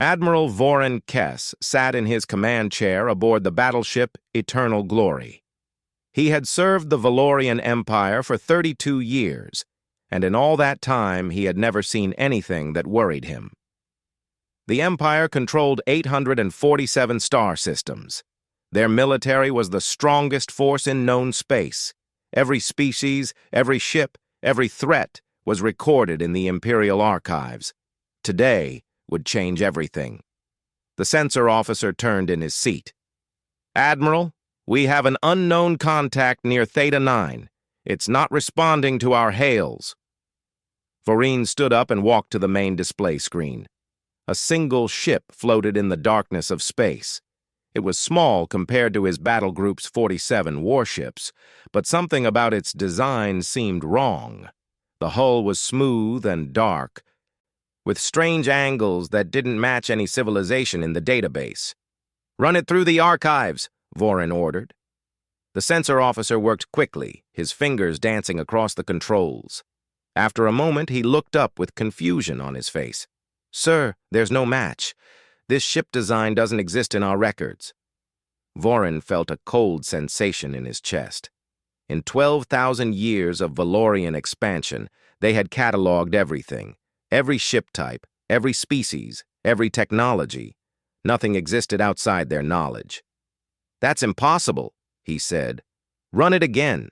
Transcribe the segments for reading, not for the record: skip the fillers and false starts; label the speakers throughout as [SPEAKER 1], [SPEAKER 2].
[SPEAKER 1] Admiral Voren Kess sat in his command chair aboard the battleship Eternal Glory. He had served the Valorian Empire for 32 years, and in all that time he had never seen anything that worried him. The Empire controlled 847 star systems. Their military was the strongest force in known space. Every species, every ship, every threat was recorded in the Imperial archives. Today would change everything. The censor officer turned in his seat. "Admiral, we have an unknown contact near Theta 9. It's not responding to our hails." Voren stood up and walked to the main display screen. A single ship floated in the darkness of space. It was small compared to his battle group's 47 warships, but something about its design seemed wrong. The hull was smooth and dark, with strange angles that didn't match any civilization in the database. "Run it through the archives," Voren ordered. The censor officer worked quickly, his fingers dancing across the controls. After a moment, he looked up with confusion on his face. "Sir, there's no match. This ship design doesn't exist in our records." Voren felt a cold sensation in his chest. In 12,000 years of Valorian expansion, they had cataloged everything. Every ship type, every species, every technology. Nothing existed outside their knowledge. "That's impossible," he said. "Run it again."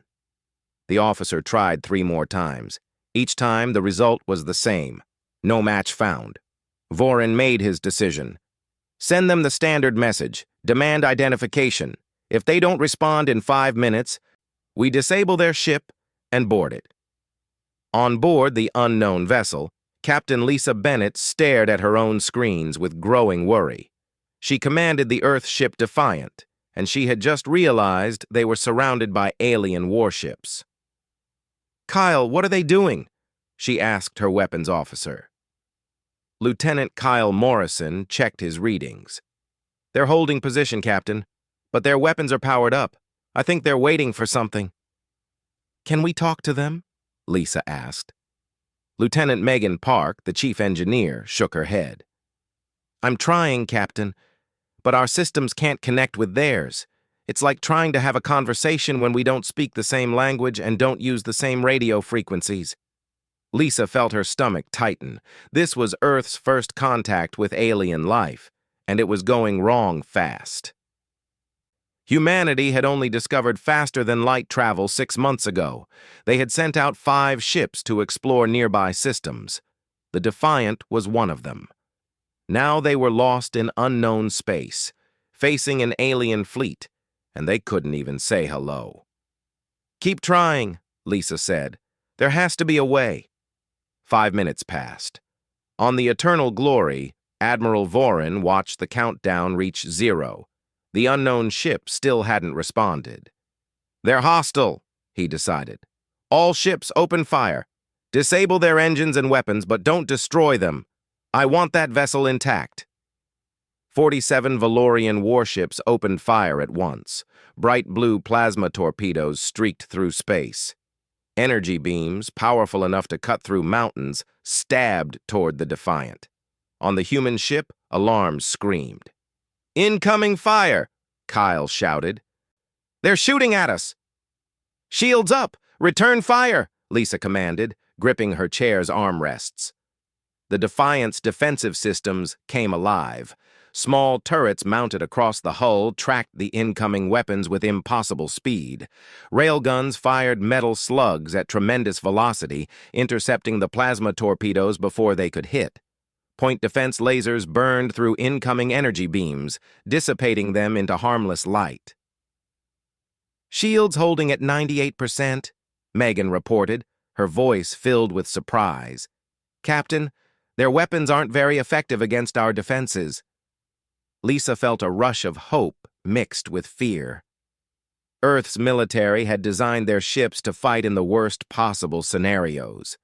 [SPEAKER 1] The officer tried 3 more times. Each time, the result was the same. No match found. Voren made his decision. "Send them the standard message. Demand identification. If they don't respond in 5 minutes, we disable their ship and board it." On board the unknown vessel, Captain Lisa Bennett stared at her own screens with growing worry. She commanded the Earth ship Defiant, and she had just realized they were surrounded by alien warships. "Kyle, what are they doing?" she asked her weapons officer. Lieutenant Kyle Morrison checked his readings. "They're holding position, Captain, but their weapons are powered up. I think they're waiting for something." "Can we talk to them?" Lisa asked. Lieutenant Megan Park, the chief engineer, shook her head. "I'm trying, Captain, but our systems can't connect with theirs. It's like trying to have a conversation when we don't speak the same language and don't use the same radio frequencies." Lisa felt her stomach tighten. This was Earth's first contact with alien life, and it was going wrong fast. Humanity had only discovered faster-than-light travel 6 months ago. They had sent out 5 ships to explore nearby systems. The Defiant was one of them. Now they were lost in unknown space, facing an alien fleet, and they couldn't even say hello. "Keep trying," Lisa said. "There has to be a way." 5 minutes passed. On the Eternal Glory, Admiral Voren watched the countdown reach 0. The unknown ship still hadn't responded. "They're hostile," he decided. "All ships open fire. Disable their engines and weapons, but don't destroy them. I want that vessel intact." 47 Valorian warships opened fire at once. Bright blue plasma torpedoes streaked through space. Energy beams, powerful enough to cut through mountains, stabbed toward the Defiant. On the human ship, alarms screamed. "Incoming fire!" Kyle shouted. "They're shooting at us!" "Shields up! Return fire!" Lisa commanded, gripping her chair's armrests. The Defiant's defensive systems came alive. Small turrets mounted across the hull tracked the incoming weapons with impossible speed. Railguns fired metal slugs at tremendous velocity, intercepting the plasma torpedoes before they could hit. Point defense lasers burned through incoming energy beams, dissipating them into harmless light. "Shields holding at 98%, Megan reported, her voice filled with surprise. "Captain, their weapons aren't very effective against our defenses." Lisa felt a rush of hope mixed with fear. Earth's military had designed their ships to fight in the worst possible scenarios.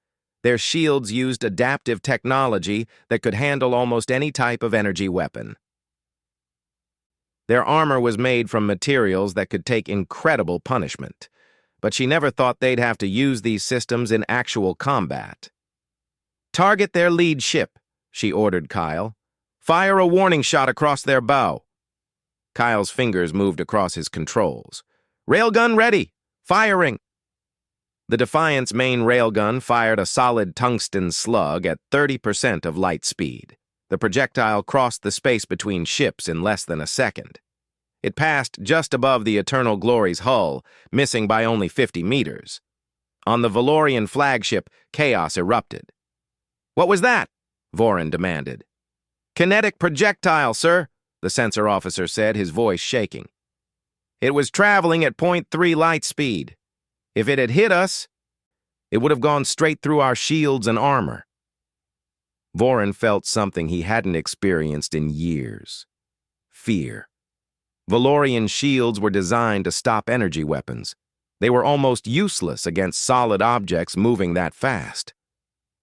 [SPEAKER 1] Their shields used adaptive technology that could handle almost any type of energy weapon. Their armor was made from materials that could take incredible punishment, but she never thought they'd have to use these systems in actual combat. "Target their lead ship," she ordered Kyle. Fire a warning shot across their bow. Kyle's fingers moved across his controls. Railgun ready! Firing! The Defiant's main railgun fired a solid tungsten slug at 30% of light speed. The projectile crossed the space between ships in less than a second. It passed just above the Eternal Glory's hull, missing by only 50 meters. On the Valorian flagship, chaos erupted. What was that? Vorin demanded. Kinetic projectile, sir, the sensor officer said, his voice shaking. It was traveling at 0.3 light speed. If it had hit us, it would have gone straight through our shields and armor. Vorin felt something he hadn't experienced in years. Fear. Valorian shields were designed to stop energy weapons. They were almost useless against solid objects moving that fast.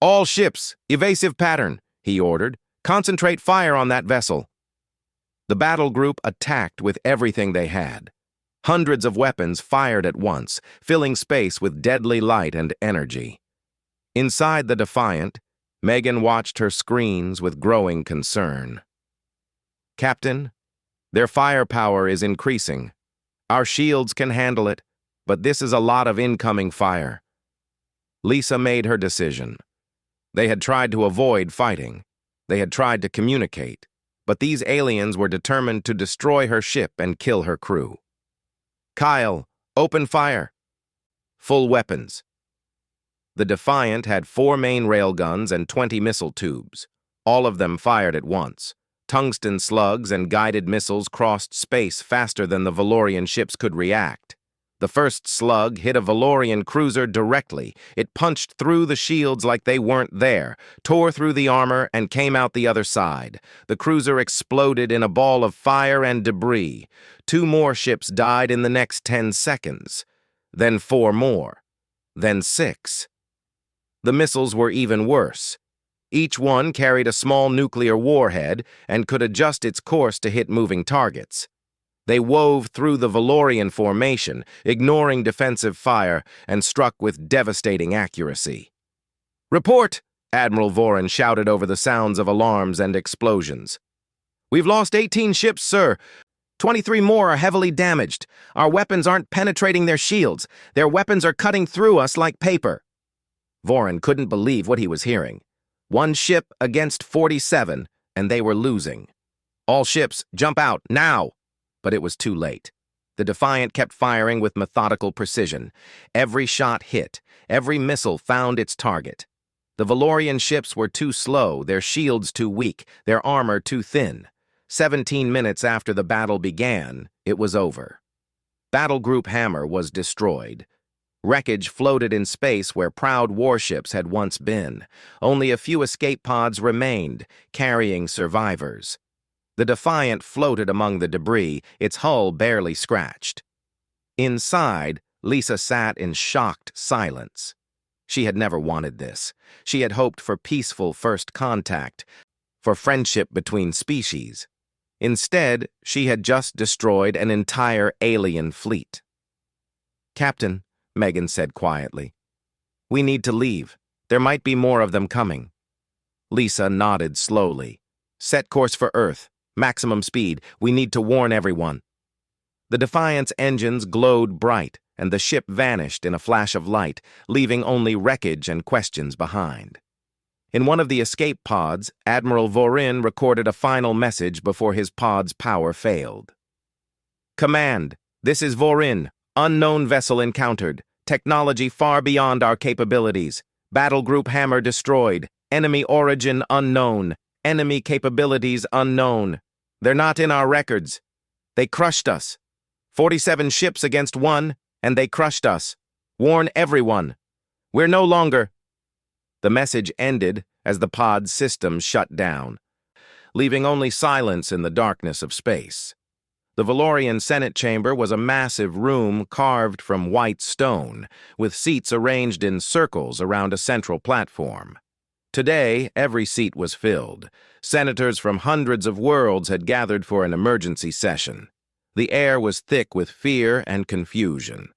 [SPEAKER 1] All ships, evasive pattern, he ordered. Concentrate fire on that vessel. The battle group attacked with everything they had. Hundreds of weapons fired at once, filling space with deadly light and energy. Inside the Defiant, Megan watched her screens with growing concern. Captain, their firepower is increasing. Our shields can handle it, but this is a lot of incoming fire. Lisa made her decision. They had tried to avoid fighting. They had tried to communicate, but these aliens were determined to destroy her ship and kill her crew. Kyle, open fire. Full weapons. The Defiant had 4 main railguns and 20 missile tubes. All of them fired at once. Tungsten slugs and guided missiles crossed space faster than the Valorian ships could react. The first slug hit a Valorian cruiser directly. It punched through the shields like they weren't there, tore through the armor, and came out the other side. The cruiser exploded in a ball of fire and debris. 2 more ships died in the next 10 seconds. Then 4 more. Then 6. The missiles were even worse. Each one carried a small nuclear warhead and could adjust its course to hit moving targets. They wove through the Valorian formation, ignoring defensive fire, and struck with devastating accuracy. Report! Admiral Vorin shouted over the sounds of alarms and explosions. We've lost 18 ships, sir. 23 more are heavily damaged. Our weapons aren't penetrating their shields. Their weapons are cutting through us like paper. Vorin couldn't believe what he was hearing. 1 ship against 47, and they were losing. All ships, jump out, now! But it was too late. The Defiant kept firing with methodical precision. Every shot hit. Every missile found its target. The Valorian ships were too slow, their shields too weak, their armor too thin. 17 minutes after the battle began, it was over. Battle Group Hammer was destroyed. Wreckage floated in space where proud warships had once been. Only a few escape pods remained, carrying survivors. The Defiant floated among the debris, its hull barely scratched. Inside, Lisa sat in shocked silence. She had never wanted this. She had hoped for peaceful first contact, for friendship between species. Instead, she had just destroyed an entire alien fleet. Captain, Megan said quietly, we need to leave. There might be more of them coming. Lisa nodded slowly. Set course for Earth. Maximum speed. We need to warn everyone. The Defiant's engines glowed bright, and the ship vanished in a flash of light, leaving only wreckage and questions behind. In one of the escape pods, Admiral Vorin recorded a final message before his pod's power failed. Command, this is Vorin. Unknown vessel encountered. Technology far beyond our capabilities. Battle Group Hammer destroyed. Enemy origin unknown. Enemy capabilities unknown. They're not in our records. They crushed us. 47 ships against 1, and they crushed us. Warn everyone. We're no longer... The message ended as the pod's systems shut down, leaving only silence in the darkness of space. The Valorian Senate chamber was a massive room carved from white stone, with seats arranged in circles around a central platform. Today, every seat was filled. Senators from hundreds of worlds had gathered for an emergency session. The air was thick with fear and confusion.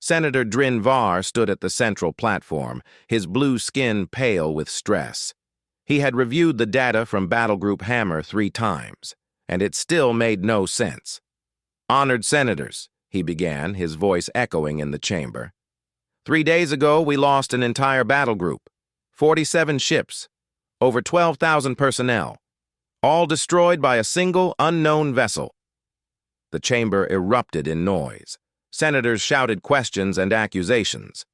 [SPEAKER 1] Senator Drin Var stood at the central platform, his blue skin pale with stress. He had reviewed the data from Battlegroup Hammer 3 times, and it still made no sense. "Honored Senators," he began, his voice echoing in the chamber. 3 days ago, we lost an entire battle group, 47 ships, over 12,000 personnel, all destroyed by a single unknown vessel. The chamber erupted in noise. Senators shouted questions and accusations.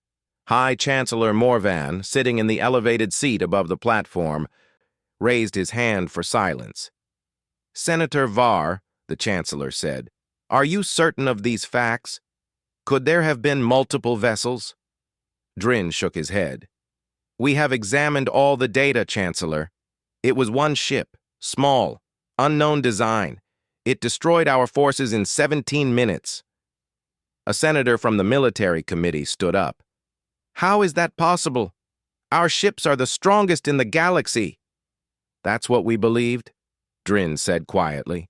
[SPEAKER 1] High Chancellor Morvan, sitting in the elevated seat above the platform, raised his hand for silence. "Senator Var," the Chancellor said, "are you certain of these facts? Could there have been multiple vessels?" Drin shook his head. "We have examined all the data, Chancellor. It was one ship, small, unknown design. It destroyed our forces in 17 minutes. A senator from the military committee stood up. "How is that possible? Our ships are the strongest in the galaxy." "That's what we believed," Drin said quietly.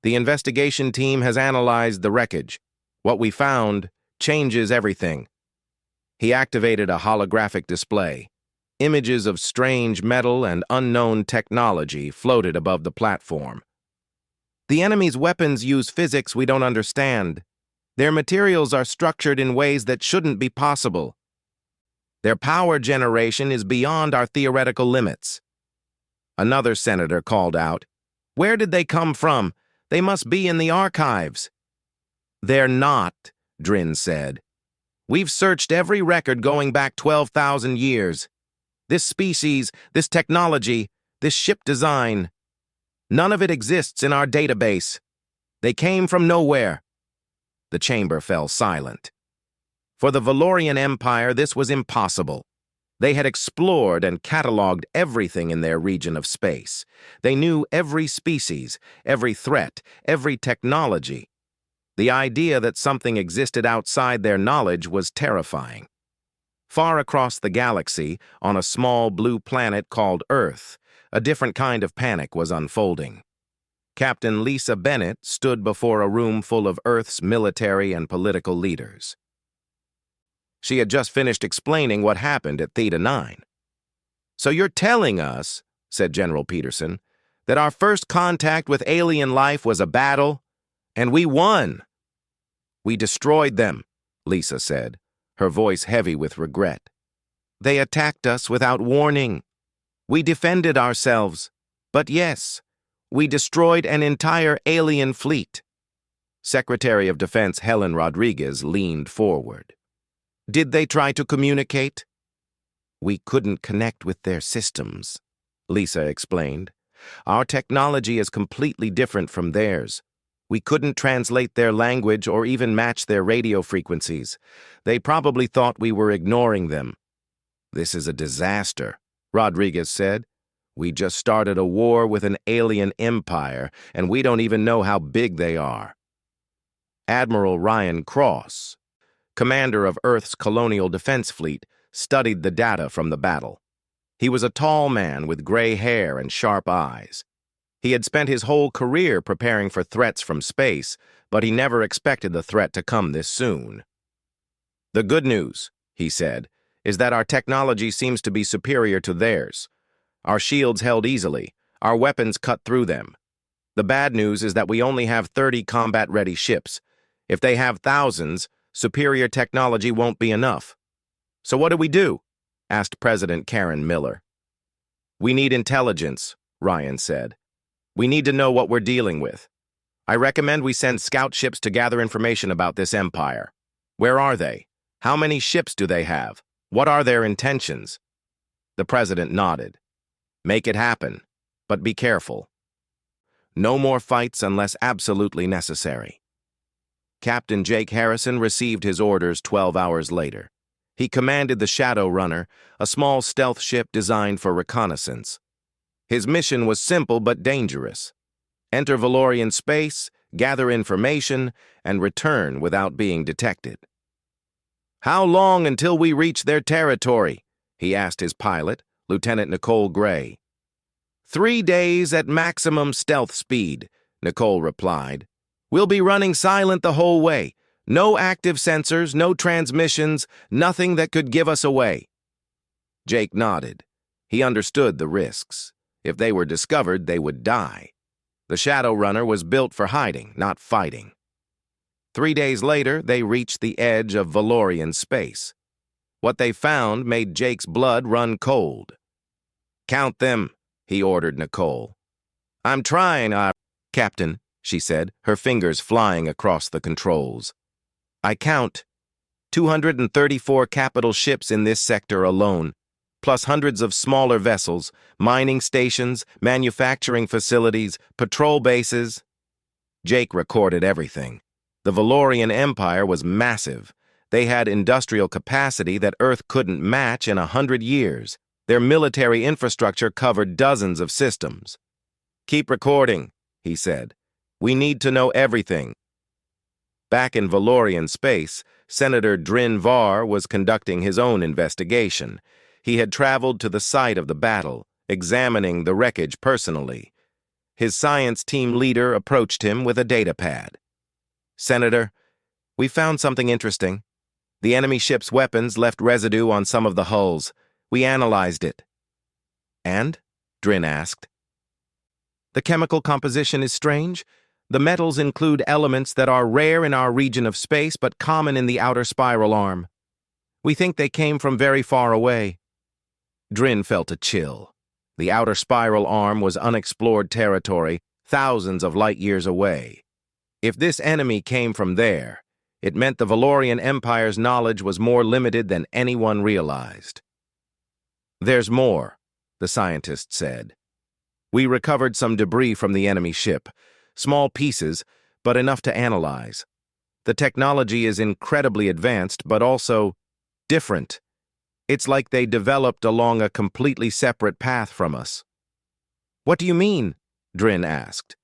[SPEAKER 1] "The investigation team has analyzed the wreckage. What we found changes everything." He activated a holographic display. Images of strange metal and unknown technology floated above the platform. "The enemy's weapons use physics we don't understand. Their materials are structured in ways that shouldn't be possible. Their power generation is beyond our theoretical limits." Another senator called out, "Where did they come from? They must be in the archives." "They're not," Drin said. "We've searched every record going back 12,000 years. This species, this technology, this ship design, none of it exists in our database. They came from nowhere." The chamber fell silent. For the Valorian Empire, this was impossible. They had explored and cataloged everything in their region of space. They knew every species, every threat, every technology. The idea that something existed outside their knowledge was terrifying. Far across the galaxy, on a small blue planet called Earth, a different kind of panic was unfolding. Captain Lisa Bennett stood before a room full of Earth's military and political leaders. She had just finished explaining what happened at Theta 9. "So you're telling us," said General Peterson, "that our first contact with alien life was a battle, and we won." "We destroyed them," Lisa said, her voice heavy with regret. "They attacked us without warning. We defended ourselves, but yes, we destroyed an entire alien fleet." Secretary of Defense Helen Rodriguez leaned forward. "Did they try to communicate?" "We couldn't connect with their systems," Lisa explained. "Our technology is completely different from theirs. We couldn't translate their language or even match their radio frequencies. They probably thought we were ignoring them." "This is a disaster," Rodriguez said. "We just started a war with an alien empire, and we don't even know how big they are." Admiral Ryan Cross, commander of Earth's Colonial Defense Fleet, studied the data from the battle. He was a tall man with gray hair and sharp eyes. He had spent his whole career preparing for threats from space, but he never expected the threat to come this soon. "The good news," he said, "is that our technology seems to be superior to theirs. Our shields held easily, our weapons cut through them. The bad news is that we only have 30 combat-ready ships. If they have thousands, superior technology won't be enough." "So what do we do?" asked President Karen Miller. "We need intelligence," Ryan said. "We need to know what we're dealing with. I recommend we send scout ships to gather information about this empire. Where are they? How many ships do they have? What are their intentions?" The president nodded. "Make it happen, but be careful. No more fights unless absolutely necessary." Captain Jake Harrison received his orders 12 hours later. He commanded the Shadow Runner, a small stealth ship designed for reconnaissance. His mission was simple but dangerous. Enter Valorian space, gather information, and return without being detected. "How long until we reach their territory?" he asked his pilot, Lieutenant Nicole Gray. 3 days at maximum stealth speed," Nicole replied. "We'll be running silent the whole way. No active sensors, no transmissions, nothing that could give us away." Jake nodded. He understood the risks. If they were discovered, they would die. The Shadow Runner was built for hiding, not fighting. 3 days later, they reached the edge of Valorian space. What they found made Jake's blood run cold. "Count them," he ordered Nicole. "I'm trying, Captain," she said, her fingers flying across the controls. "I count 234 capital ships in this sector alone, plus hundreds of smaller vessels, mining stations, manufacturing facilities, patrol bases." Jake recorded everything. The Valorian Empire was massive. They had industrial capacity that Earth couldn't match in 100 years. Their military infrastructure covered dozens of systems. "Keep recording," he said. "We need to know everything." Back in Valorian space, Senator Drin Var was conducting his own investigation. He had traveled to the site of the battle, examining the wreckage personally. His science team leader approached him with a datapad. "Senator, we found something interesting. The enemy ship's weapons left residue on some of the hulls. We analyzed it." "And?" Drin asked. "The chemical composition is strange. The metals include elements that are rare in our region of space but common in the outer spiral arm. We think they came from very far away." Drin felt a chill. The outer spiral arm was unexplored territory, thousands of light years away. If this enemy came from there, it meant the Valorian Empire's knowledge was more limited than anyone realized. "There's more," the scientist said. "We recovered some debris from the enemy ship. Small pieces, but enough to analyze. The technology is incredibly advanced, but also different. It's like they developed along a completely separate path from us." "What do you mean?" Drin asked.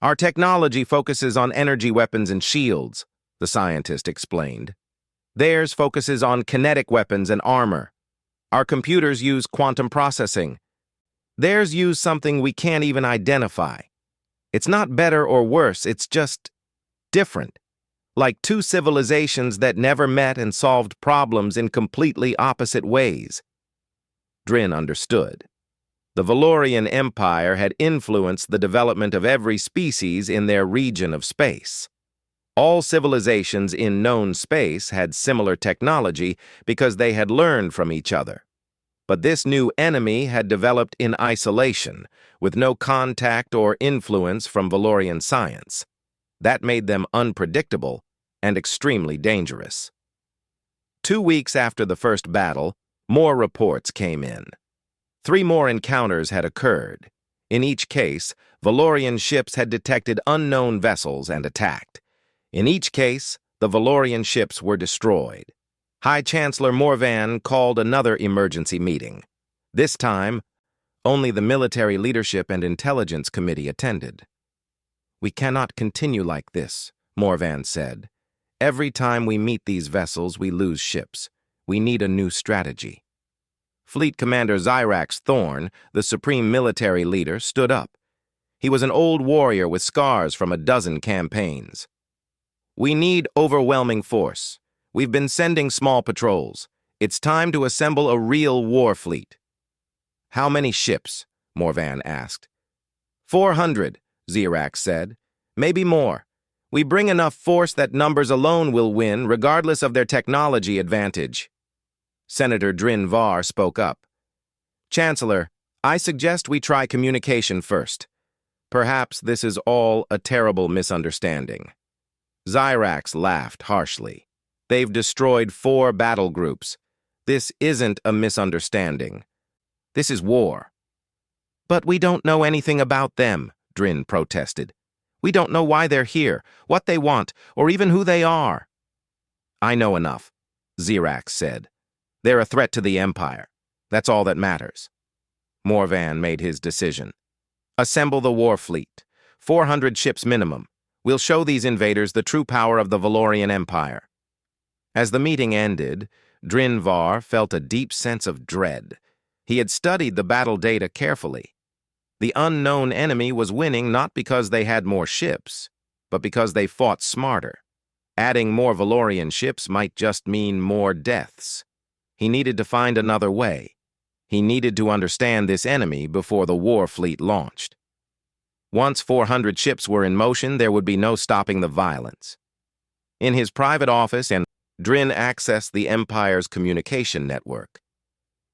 [SPEAKER 1] "Our technology focuses on energy weapons and shields," the scientist explained. "Theirs focuses on kinetic weapons and armor. Our computers use quantum processing. Theirs use something we can't even identify. It's not better or worse, it's just different. Like two civilizations that never met and solved problems in completely opposite ways." Drin understood. The Valorian Empire had influenced the development of every species in their region of space. All civilizations in known space had similar technology because they had learned from each other. But this new enemy had developed in isolation, with no contact or influence from Valorian science. That made them unpredictable and extremely dangerous. 2 weeks after the first battle, more reports came in. 3 more encounters had occurred. In each case, Valorian ships had detected unknown vessels and attacked. In each case, the Valorian ships were destroyed. High Chancellor Morvan called another emergency meeting. This time, only the military leadership and intelligence committee attended. "We cannot continue like this," Morvan said. "Every time we meet these vessels, we lose ships. We need a new strategy." Fleet Commander Zyrax Thorn, the supreme military leader, stood up. He was an old warrior with scars from a dozen campaigns. "We need overwhelming force. We've been sending small patrols. It's time to assemble a real war fleet." "How many ships?" Morvan asked. 400, Zyrax said. "Maybe more. We bring enough force that numbers alone will win, regardless of their technology advantage." Senator Drin Var spoke up. "Chancellor, I suggest we try communication first. Perhaps this is all a terrible misunderstanding." Zyrax laughed harshly. "They've destroyed 4 battle groups. This isn't a misunderstanding. This is war." "But we don't know anything about them," Drin protested. "We don't know why they're here, what they want, or even who they are." "I know enough," Zyrax said. "They're a threat to the Empire. That's all that matters." Morvan made his decision. "Assemble the war fleet. 400 ships minimum. We'll show these invaders the true power of the Valorian Empire." As the meeting ended, Drin Var felt a deep sense of dread. He had studied the battle data carefully. The unknown enemy was winning not because they had more ships, but because they fought smarter. Adding more Valorian ships might just mean more deaths. He needed to find another way. He needed to understand this enemy before the war fleet launched. Once 400 ships were in motion, there would be no stopping the violence. In his private office, Drin accessed the Empire's communication network.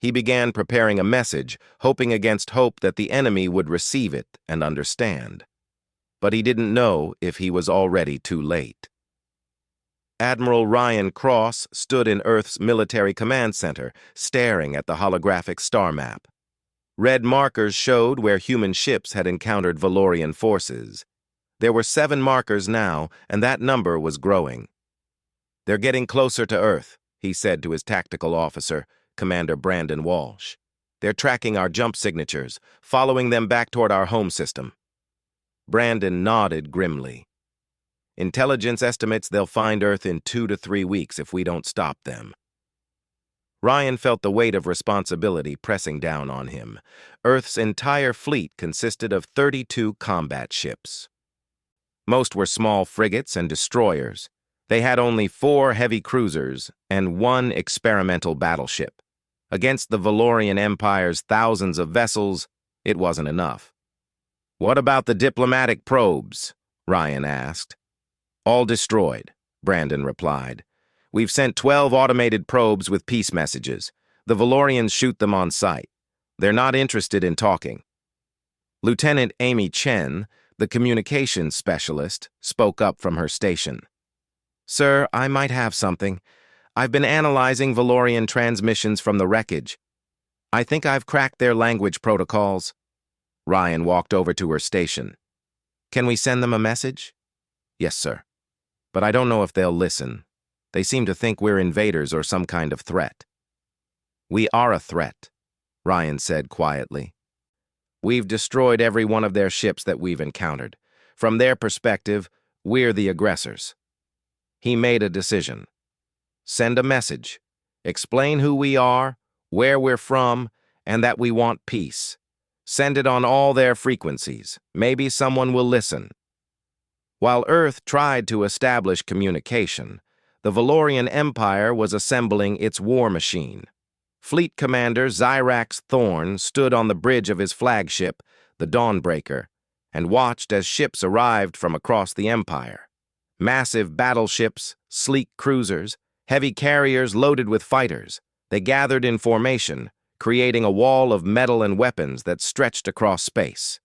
[SPEAKER 1] He began preparing a message, hoping against hope that the enemy would receive it and understand. But he didn't know if he was already too late. Admiral Ryan Cross stood in Earth's military command center, staring at the holographic star map. Red markers showed where human ships had encountered Valorian forces. There were 7 markers now, and that number was growing. "They're getting closer to Earth," he said to his tactical officer, Commander Brandon Walsh. "They're tracking our jump signatures, following them back toward our home system." Brandon nodded grimly. "Intelligence estimates they'll find Earth in 2 to 3 weeks if we don't stop them." Ryan felt the weight of responsibility pressing down on him. Earth's entire fleet consisted of 32 combat ships. Most were small frigates and destroyers. They had only 4 heavy cruisers and 1 experimental battleship. Against the Valorian Empire's thousands of vessels, it wasn't enough. "What about the diplomatic probes?" Ryan asked. "All destroyed," Brandon replied. "We've sent 12 automated probes with peace messages. The Valorians shoot them on sight. They're not interested in talking." Lieutenant Amy Chen, the communications specialist, spoke up from her station. "Sir, I might have something. I've been analyzing Valorian transmissions from the wreckage. I think I've cracked their language protocols." Ryan walked over to her station. "Can we send them a message?" "Yes, sir. But I don't know if they'll listen. They seem to think we're invaders or some kind of threat." "We are a threat," Ryan said quietly. "We've destroyed every one of their ships that we've encountered. From their perspective, we're the aggressors." He made a decision. "Send a message. Explain who we are, where we're from, and that we want peace. Send it on all their frequencies. Maybe someone will listen." While Earth tried to establish communication, the Valorian Empire was assembling its war machine. Fleet Commander Zyrax Thorn stood on the bridge of his flagship, the Dawnbreaker, and watched as ships arrived from across the Empire. Massive battleships, sleek cruisers, heavy carriers loaded with fighters. They gathered in formation, creating a wall of metal and weapons that stretched across space.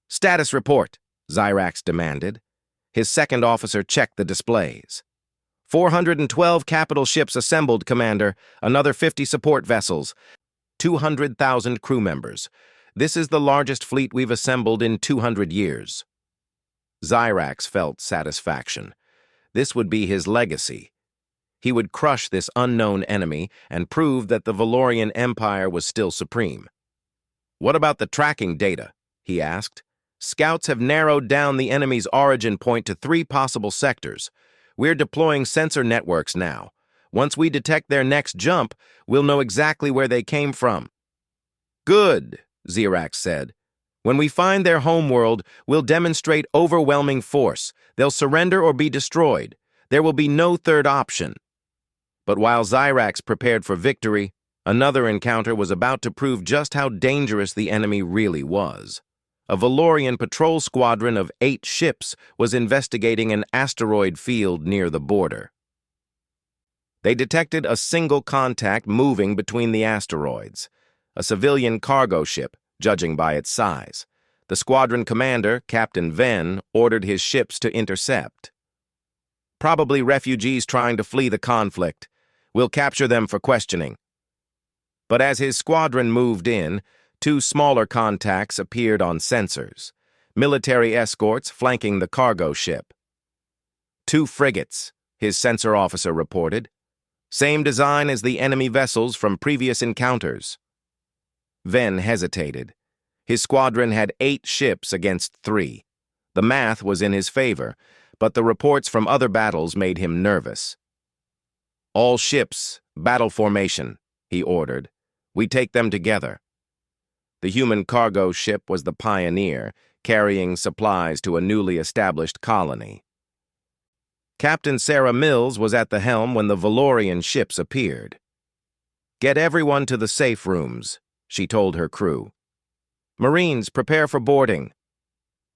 [SPEAKER 1] "Status report," Zyrax demanded. His second officer checked the displays. 412 capital ships assembled, Commander, another 50 support vessels, 200,000 crew members. This is the largest fleet we've assembled in 200 years. Zyrax felt satisfaction. This would be his legacy. He would crush this unknown enemy and prove that the Valorian Empire was still supreme. "What about the tracking data?" he asked. "Scouts have narrowed down the enemy's origin point to 3 possible sectors. We're deploying sensor networks now. Once we detect their next jump, we'll know exactly where they came from." "Good," Zyrax said. "When we find their homeworld, we'll demonstrate overwhelming force. They'll surrender or be destroyed. There will be no third option." But while Zyrax prepared for victory, another encounter was about to prove just how dangerous the enemy really was. A Valorian patrol squadron of 8 ships was investigating an asteroid field near the border. They detected a single contact moving between the asteroids, a civilian cargo ship, judging by its size. The squadron commander, Captain Venn, ordered his ships to intercept. "Probably refugees trying to flee the conflict. We'll capture them for questioning." But as his squadron moved in, 2 smaller contacts appeared on sensors, military escorts flanking the cargo ship. 2 frigates, his sensor officer reported. Same design as the enemy vessels from previous encounters. Venn hesitated. His squadron had 8 ships against 3. The math was in his favor, but the reports from other battles made him nervous. "All ships, battle formation," he ordered. "We take them together." The human cargo ship was the Pioneer, carrying supplies to a newly established colony. Captain Sarah Mills was at the helm when the Valorian ships appeared. "Get everyone to the safe rooms," she told her crew. "Marines, prepare for boarding."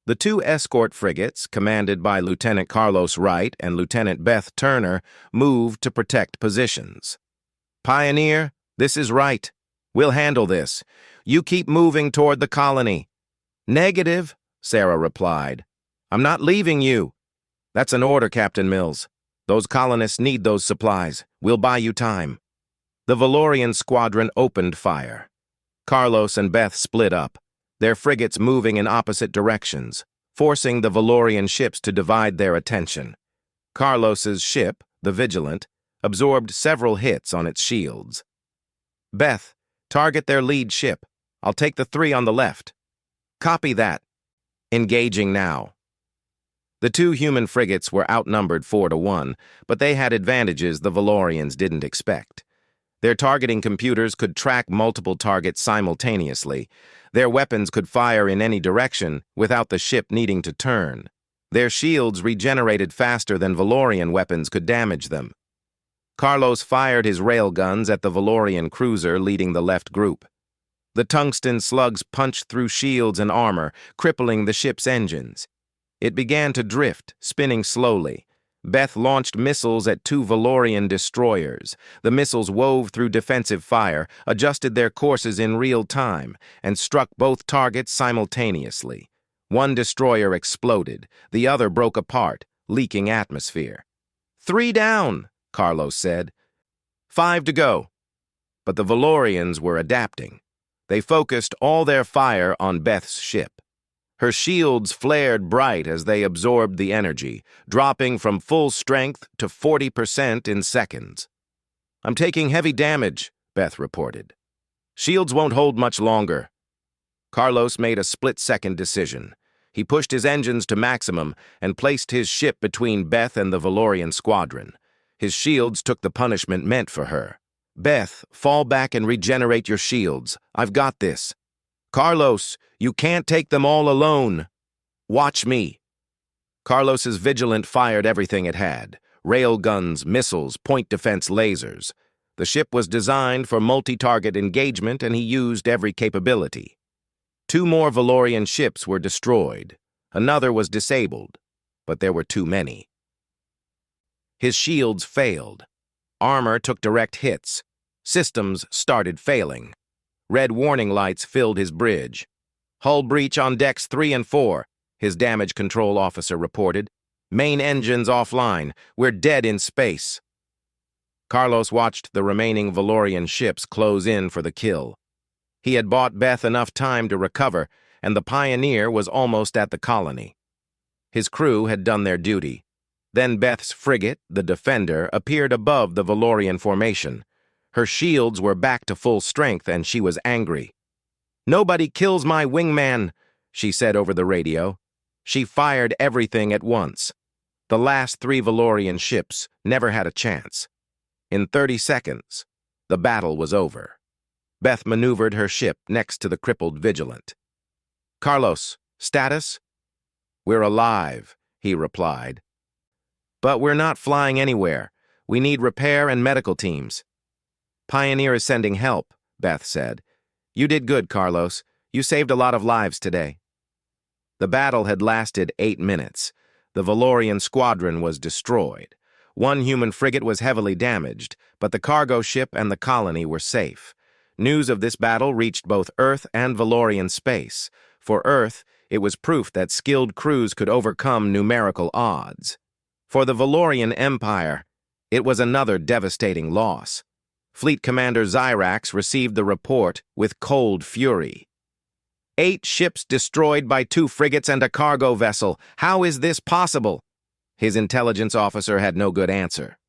[SPEAKER 1] The two escort frigates, commanded by Lieutenant Carlos Wright and Lieutenant Beth Turner, moved to protect positions. "Pioneer, this is Wright. We'll handle this. You keep moving toward the colony." "Negative," Sarah replied. "I'm not leaving you." "That's an order, Captain Mills. Those colonists need those supplies. We'll buy you time." The Valorian squadron opened fire. Carlos and Beth split up, their frigates moving in opposite directions, forcing the Valorian ships to divide their attention. Carlos's ship, the Vigilant, absorbed several hits on its shields. "Beth, target their lead ship. I'll take the 3 on the left." "Copy that. Engaging now." The two human frigates were outnumbered 4-1, but they had advantages the Valorians didn't expect. Their targeting computers could track multiple targets simultaneously. Their weapons could fire in any direction without the ship needing to turn. Their shields regenerated faster than Valorian weapons could damage them. Carlos fired his railguns at the Valorian cruiser leading the left group. The tungsten slugs punched through shields and armor, crippling the ship's engines. It began to drift, spinning slowly. Beth launched missiles at 2 Valorian destroyers. The missiles wove through defensive fire, adjusted their courses in real time, and struck both targets simultaneously. One destroyer exploded. The other broke apart, leaking atmosphere. "3 down," Carlos said. 5 to go. But the Valorians were adapting. They focused all their fire on Beth's ship. Her shields flared bright as they absorbed the energy, dropping from full strength to 40% in seconds. "I'm taking heavy damage," Beth reported. "Shields won't hold much longer." Carlos made a split-second decision. He pushed his engines to maximum and placed his ship between Beth and the Valorian squadron. His shields took the punishment meant for her. "Beth, fall back and regenerate your shields. I've got this." "Carlos, you can't take them all alone. Watch me." Carlos's Vigilant fired everything it had: rail guns, missiles, point defense lasers. The ship was designed for multi-target engagement, and he used every capability. 2 more Valorian ships were destroyed. Another was disabled, but there were too many. His shields failed. Armor took direct hits. Systems started failing. Red warning lights filled his bridge. "Hull breach on decks 3 and 4, his damage control officer reported. "Main engines offline. We're dead in space." Carlos watched the remaining Valorian ships close in for the kill. He had bought Beth enough time to recover, and the Pioneer was almost at the colony. His crew had done their duty. Then Beth's frigate, the Defender, appeared above the Valorian formation. Her shields were back to full strength, and she was angry. "Nobody kills my wingman," she said over the radio. She fired everything at once. The last 3 Valorian ships never had a chance. In 30 seconds, the battle was over. Beth maneuvered her ship next to the crippled Vigilant. "Carlos, status?" "We're alive," he replied. "But we're not flying anywhere. We need repair and medical teams." "Pioneer is sending help," Beth said. "You did good, Carlos. You saved a lot of lives today." The battle had lasted 8 minutes. The Valorian squadron was destroyed. 1 human frigate was heavily damaged, but the cargo ship and the colony were safe. News of this battle reached both Earth and Valorian space. For Earth, it was proof that skilled crews could overcome numerical odds. For the Valorian Empire, it was another devastating loss. Fleet Commander Zyrax received the report with cold fury. 8 ships destroyed by 2 frigates and a cargo vessel. How is this possible?" His intelligence officer had no good answer.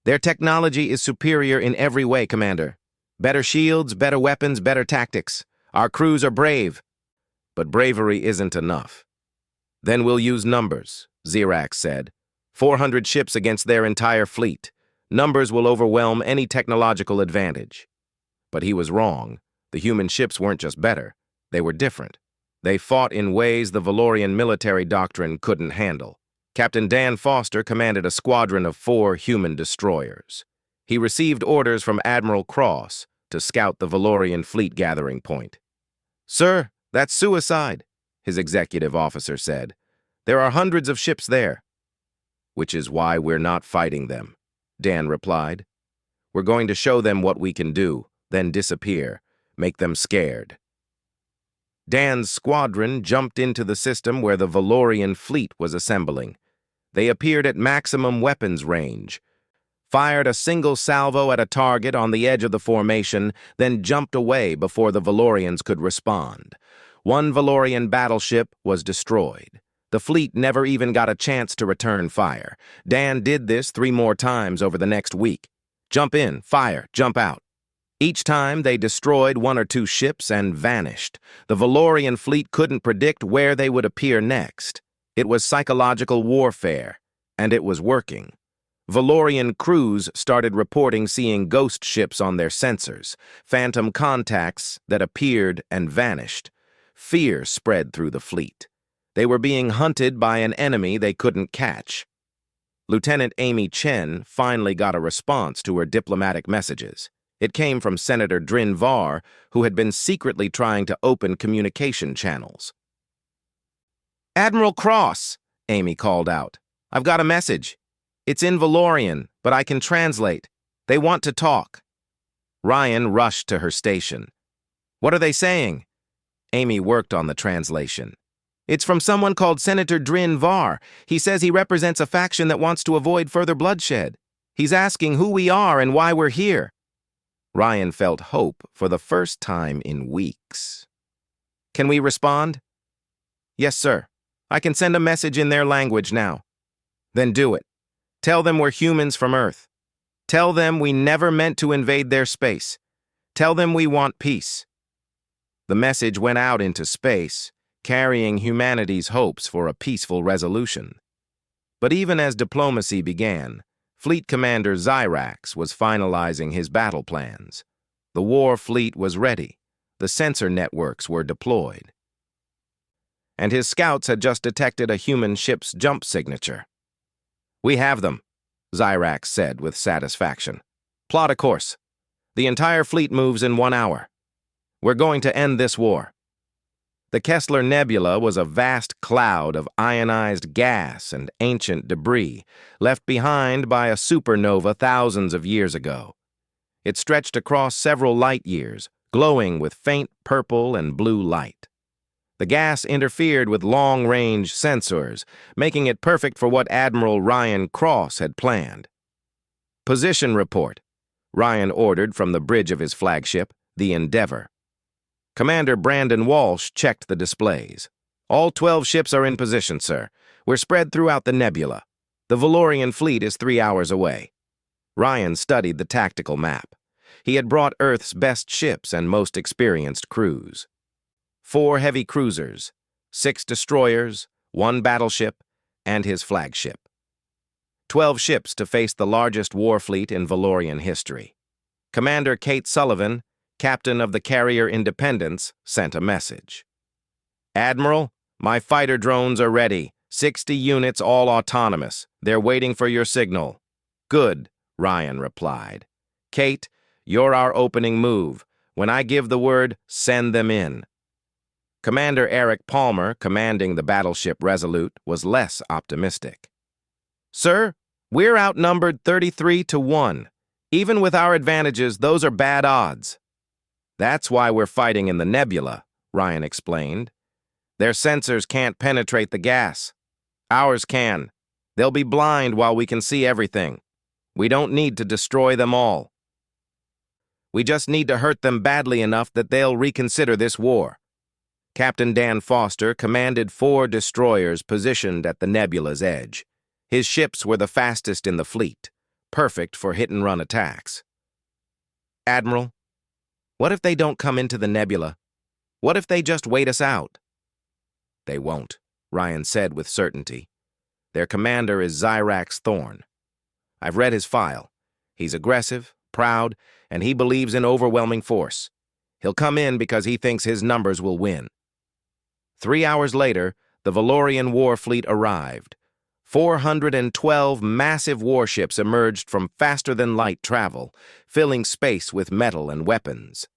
[SPEAKER 1] "Their technology is superior in every way, Commander. Better shields, better weapons, better tactics. Our crews are brave." "But bravery isn't enough." "Then we'll use numbers," Zyrax said. 400 ships against their entire fleet. Numbers will overwhelm any technological advantage." But he was wrong. The human ships weren't just better. They were different. They fought in ways the Valorian military doctrine couldn't handle. Captain Dan Foster commanded a squadron of 4 human destroyers. He received orders from Admiral Cross to scout the Valorian fleet gathering point. "Sir, that's suicide," his executive officer said. "There are hundreds of ships there." "Which is why we're not fighting them," Dan replied. "We're going to show them what we can do, then disappear, make them scared." Dan's squadron jumped into the system where the Valorian fleet was assembling. They appeared at maximum weapons range, fired a single salvo at a target on the edge of the formation, then jumped away before the Valorians could respond. One Valorian battleship was destroyed. The fleet never even got a chance to return fire. Dan did this 3 more times over the next week. Jump in, fire, jump out. Each time they destroyed 1 or 2 ships and vanished. The Valorian fleet couldn't predict where they would appear next. It was psychological warfare, and it was working. Valorian crews started reporting seeing ghost ships on their sensors, phantom contacts that appeared and vanished. Fear spread through the fleet. They were being hunted by an enemy they couldn't catch. Lieutenant Amy Chen finally got a response to her diplomatic messages. It came from Senator Drin Var, who had been secretly trying to open communication channels. "Admiral Cross," Amy called out. "I've got a message. It's in Valorian, but I can translate. They want to talk." Ryan rushed to her station. "What are they saying?" Amy worked on the translation. "It's from someone called Senator Drin Var. He says he represents a faction that wants to avoid further bloodshed. He's asking who we are and why we're here." Ryan felt hope for the first time in weeks. "Can we respond?" "Yes, sir. I can send a message in their language now." "Then do it. Tell them we're humans from Earth. Tell them we never meant to invade their space. Tell them we want peace." The message went out into space, carrying humanity's hopes for a peaceful resolution. But even as diplomacy began, Fleet Commander Zyrax was finalizing his battle plans. The war fleet was ready. The sensor networks were deployed. And his scouts had just detected a human ship's jump signature. "We have them," Zyrax said with satisfaction. "Plot a course. The entire fleet moves in 1 hour. We're going to end this war." The Kessler Nebula was a vast cloud of ionized gas and ancient debris left behind by a supernova thousands of years ago. It stretched across several light years, glowing with faint purple and blue light. The gas interfered with long-range sensors, making it perfect for what Admiral Ryan Cross had planned. "Position report," Ryan ordered from the bridge of his flagship, the Endeavor. Commander Brandon Walsh checked the displays. "All 12 ships are in position, sir. We're spread throughout the nebula. The Valorian fleet is 3 hours away." Ryan studied the tactical map. He had brought Earth's best ships and most experienced crews. 4 heavy cruisers, 6 destroyers, 1 battleship, and his flagship. 12 ships to face the largest war fleet in Valorian history. Commander Kate Sullivan, captain of the carrier Independence, sent a message. "Admiral, my fighter drones are ready. 60 units, all autonomous. They're waiting for your signal." "Good," Ryan replied. "Kate, you're our opening move. When I give the word, send them in." Commander Eric Palmer, commanding the battleship Resolute, was less optimistic. "Sir, we're outnumbered 33-1. Even with our advantages, those are bad odds." "That's why we're fighting in the nebula," Ryan explained. "Their sensors can't penetrate the gas. Ours can. They'll be blind while we can see everything. We don't need to destroy them all. We just need to hurt them badly enough that they'll reconsider this war." Captain Dan Foster commanded 4 destroyers positioned at the nebula's edge. His ships were the fastest in the fleet, perfect for hit-and-run attacks. "Admiral, what if they don't come into the nebula? What if they just wait us out?" "They won't," Ryan said with certainty. "Their commander is Zyrax Thorn. I've read his file. He's aggressive, proud, and he believes in overwhelming force. He'll come in because he thinks his numbers will win." 3 hours later, the Valorian war fleet arrived. 412 massive warships emerged from faster-than-light travel, filling space with metal and weapons.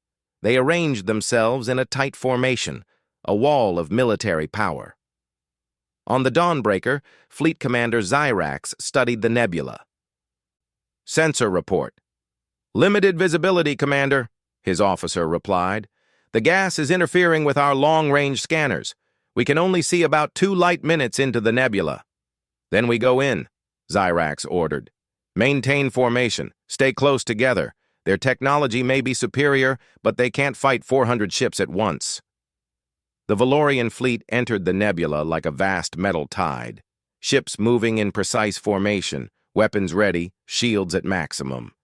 [SPEAKER 1] They arranged themselves in a tight formation, a wall of military power. On the Dawnbreaker, Fleet Commander Xyrax studied the nebula. "Sensor report." "Limited visibility, Commander," his officer replied. "The gas is interfering with our long-range scanners. We can only see about 2 light minutes into the nebula." "Then we go in," Xyrax ordered. "Maintain formation. Stay close together. Their technology may be superior, but they can't fight 400 ships at once." The Valorian fleet entered the nebula like a vast metal tide. Ships moving in precise formation, weapons ready, shields at maximum.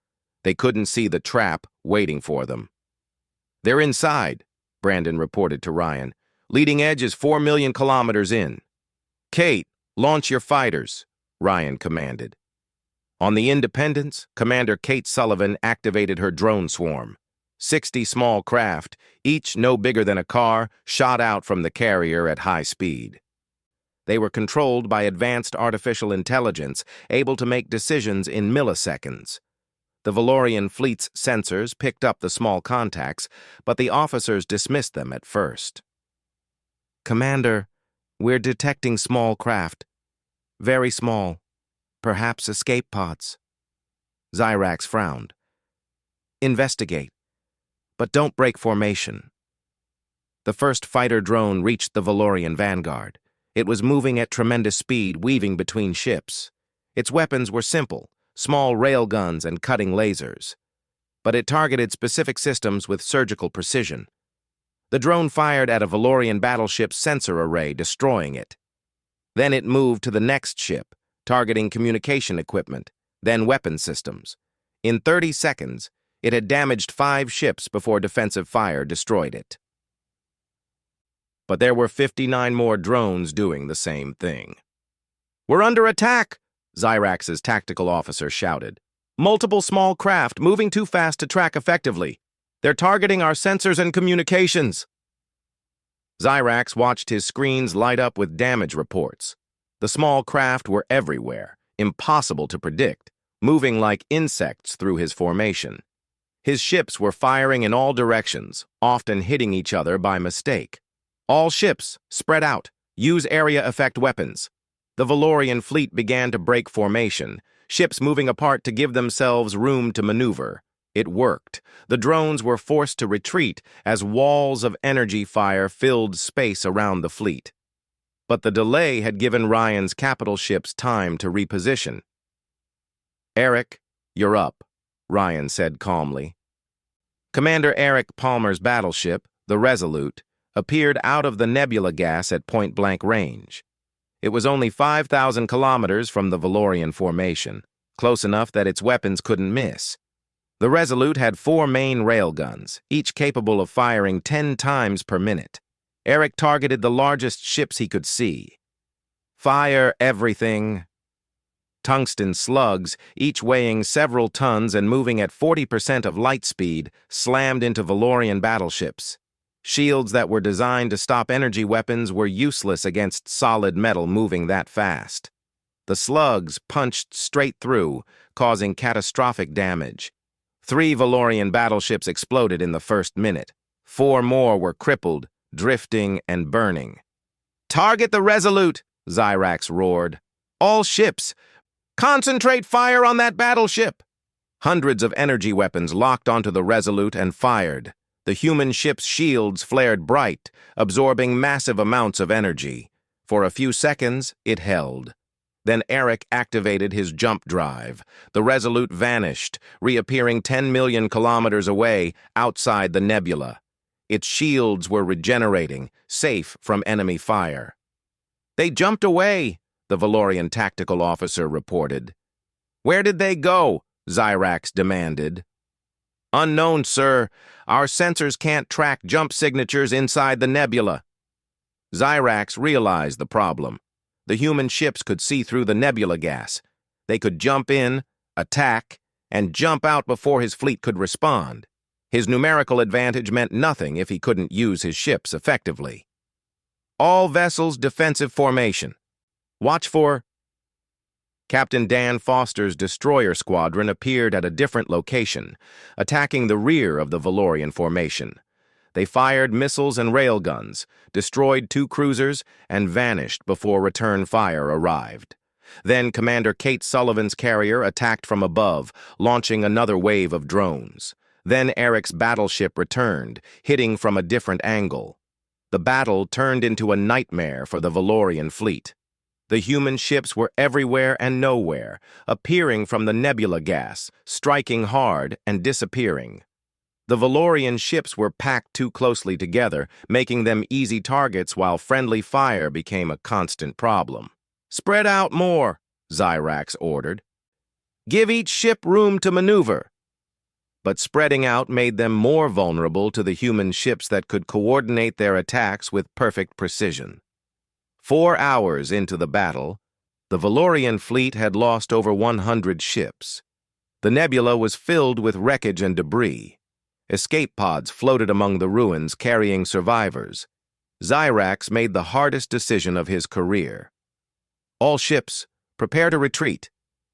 [SPEAKER 1] They couldn't see the trap waiting for them. "They're inside," Brandon reported to Ryan. "Leading edge is 4 million kilometers in." "Kate, launch your fighters," Ryan commanded. On the Independence, Commander Kate Sullivan activated her drone swarm. 60 small craft, each no bigger than a car, shot out from the carrier at high speed. They were controlled by advanced artificial intelligence, able to make decisions in milliseconds. The Valorian fleet's sensors picked up the small contacts, but the officers dismissed them at first. "Commander, we're detecting small craft. Very small. Perhaps escape pods." Xyrax frowned. "Investigate. But don't break formation." The first fighter drone reached the Valorian vanguard. It was moving at tremendous speed, weaving between ships. Its weapons were simple, small railguns and cutting lasers. But it targeted specific systems with surgical precision. The drone fired at a Valorian battleship's sensor array, destroying it. Then it moved to the next ship, targeting communication equipment, then weapon systems. In 30 seconds, it had damaged 5 ships before defensive fire destroyed it. But there were 59 more drones doing the same thing. "We're under attack!" Xyrax's tactical officer shouted. "Multiple small craft moving too fast to track effectively. They're targeting our sensors and communications." Xyrax watched his screens light up with damage reports. The small craft were everywhere, impossible to predict, moving like insects through his formation. His ships were firing in all directions, often hitting each other by mistake. "All ships, spread out. Use area effect weapons." The Valorian fleet began to break formation, ships moving apart to give themselves room to maneuver. It worked. The drones were forced to retreat as walls of energy fire filled space around the fleet. But the delay had given Ryan's capital ships time to reposition. "Eric, you're up," Ryan said calmly. Commander Eric Palmer's battleship, the Resolute, appeared out of the nebula gas at point-blank range. It was only 5,000 kilometers from the Valorian formation, close enough that its weapons couldn't miss. The Resolute had 4 main railguns, each capable of firing 10 times per minute. Eric targeted the largest ships he could see. "Fire everything." Tungsten slugs, each weighing several tons and moving at 40% of light speed, slammed into Valorian battleships. Shields that were designed to stop energy weapons were useless against solid metal moving that fast. The slugs punched straight through, causing catastrophic damage. 3 Valorian battleships exploded in the first minute. 4 more were crippled, drifting and burning. "Target the Resolute!" Xyrax roared. "All ships! Concentrate fire on that battleship!" Hundreds of energy weapons locked onto the Resolute and fired. The human ship's shields flared bright, absorbing massive amounts of energy. For a few seconds, it held. Then Eric activated his jump drive. The Resolute vanished, reappearing 10 million kilometers away, outside the nebula. Its shields were regenerating, safe from enemy fire. "They jumped away," the Valorian tactical officer reported. "Where did they go?" Xyrax demanded. "Unknown, sir. Our sensors can't track jump signatures inside the nebula." Xyrax realized the problem. The human ships could see through the nebula gas. They could jump in, attack, and jump out before his fleet could respond. His numerical advantage meant nothing if he couldn't use his ships effectively. "All vessels defensive formation. Watch for..." Captain Dan Foster's destroyer squadron appeared at a different location, attacking the rear of the Valorian formation. They fired missiles and railguns, destroyed 2 cruisers, and vanished before return fire arrived. Then Commander Kate Sullivan's carrier attacked from above, launching another wave of drones. Then Eric's battleship returned, hitting from a different angle. The battle turned into a nightmare for the Valorian fleet. The human ships were everywhere and nowhere, appearing from the nebula gas, striking hard and disappearing. The Valorian ships were packed too closely together, making them easy targets while friendly fire became a constant problem. "Spread out more," Xyrax ordered. "Give each ship room to maneuver." But spreading out made them more vulnerable to the human ships that could coordinate their attacks with perfect precision. 4 hours into the battle, the Valorian fleet had lost over 100 ships. The nebula was filled with wreckage and debris. Escape pods floated among the ruins carrying survivors. Xyrax made the hardest decision of his career. "All ships, prepare to retreat.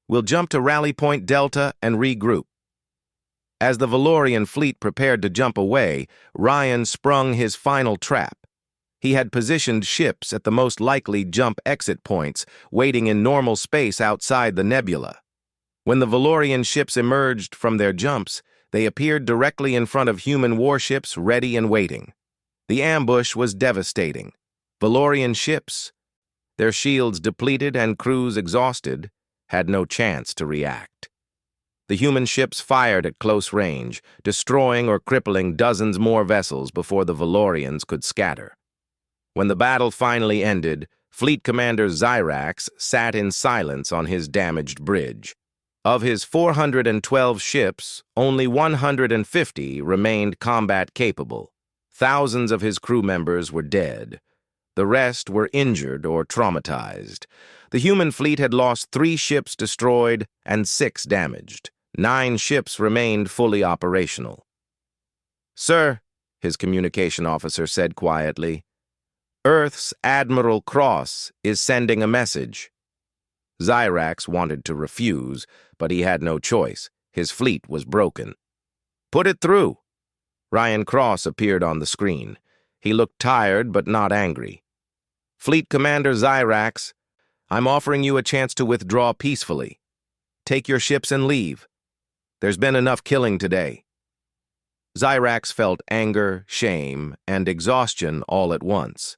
[SPEAKER 1] We'll jump to Rally Point Delta and regroup." As the Valorian fleet prepared to jump away, Ryan sprung his final trap. He had positioned ships at the most likely jump-exit points, waiting in normal space outside the nebula. When the Valorian ships emerged from their jumps, they appeared directly in front of human warships ready and waiting. The ambush was devastating. Valorian ships, their shields depleted and crews exhausted, had no chance to react. The human ships fired at close range, destroying or crippling dozens more vessels before the Valorians could scatter. When the battle finally ended, Fleet Commander Xyrax sat in silence on his damaged bridge. Of his 412 ships, only 150 remained combat-capable. Thousands of his crew members were dead. The rest were injured or traumatized. The human fleet had lost 3 ships destroyed and 6 damaged. 9 ships remained fully operational. "Sir," his communication officer said quietly, "Earth's Admiral Cross is sending a message." Xyrax wanted to refuse, but he had no choice. His fleet was broken. "Put it through." Ryan Cross appeared on the screen. He looked tired but not angry. "Fleet Commander Xyrax, I'm offering you a chance to withdraw peacefully. Take your ships and leave. There's been enough killing today." Xyrax felt anger, shame, and exhaustion all at once.